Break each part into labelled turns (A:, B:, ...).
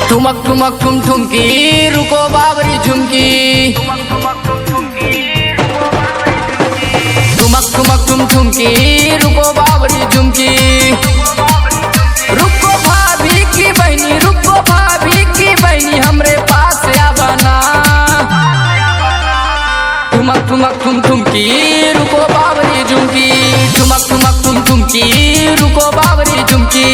A: ठुमक ठुमक ठुम ठुमकी रुको बाबरी झुमकी। ठुमक ठुमक ठुम ठुमकी रुको बाबरी झुमकी। रुको भाभी की बहनी, रुको भाभी की बहनी हमरे पास आवाना। ठुमक ठुमक ठुम ठुमकी रुको बाबरी झुमकी। ठुमक ठुमक ठुम ठुमकी रुको बाबरी झुमकी।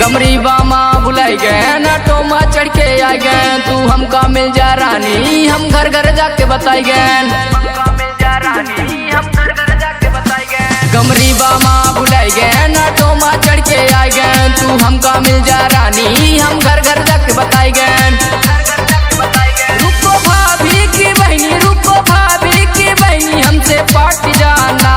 A: गमरी बामा बुलाई गए ना टोमा चढ़ के आए गए। तू हमका मिल जा रानी हम घर घर जाके बताई गए। गमरी बामा बुलाई गए ना टोमा चढ़ के आए गए। तू हमका मिल जा रानी हम घर घर जाके बताई गए। रुको भाभी की बहनी, रुको भाभी की बहनी हमसे पाट जाना।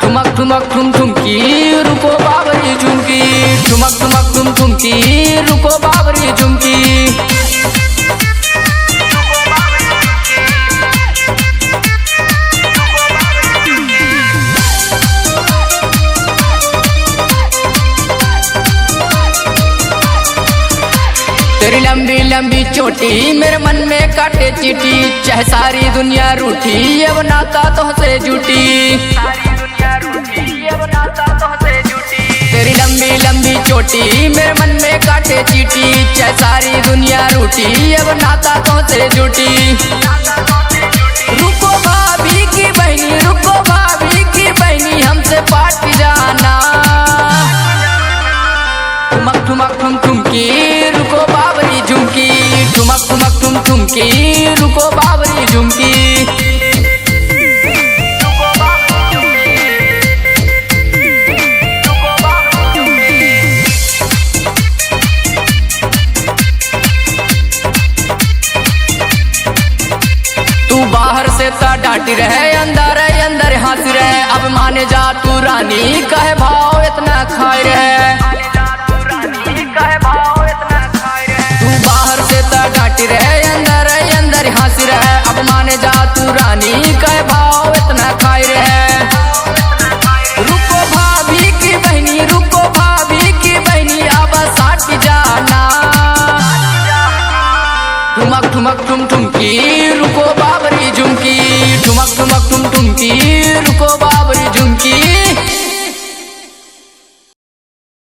A: ठुमक ठुमक ठुम ठुमकी रुको बाबरी झुमकी। ठुमक ठुमक ठुम ठुमकी रुको बाबरी झुमकी। तेरी लंबी लंबी चोटी मेरे मन में काटे चीटी। चाहे सारी दुनिया रूठी अब नाता तुझसे जुटी। तेरी लंबी लंबी चोटी मेरे मन में काटे चीटी। चाहे सारी दुनिया रूठी अब नाता तुझसे जुटी। रुको भाभी की बहनी, रुको भाभी की बहनी हमसे पाट जाना। ठुमक ठुमक ठुम ठुमकी रुको बाबरी झुमकी। ठुमक ठुमक ठुम ठुमकी रुको बाबरी झुमकी। बाहर से ता डांटी रहे अंदर अंदर हंस रहे। अब माने जा तू रानी कहे भाव इतना खाए रहे। तू बाहर से ता डांटी रहे अंदर अंदर हंस रहे। अब माने जा तू रानी कहे भाव इतना खाए रहे। रुको भाभी की बहनी, रुको भाभी की बहनी अब साथ जाना। ठुमक ठुमक ठुम ठुमकी रुको बाबरी झुमकी। ठुमक ठुमक ठुम ठुमकी रुको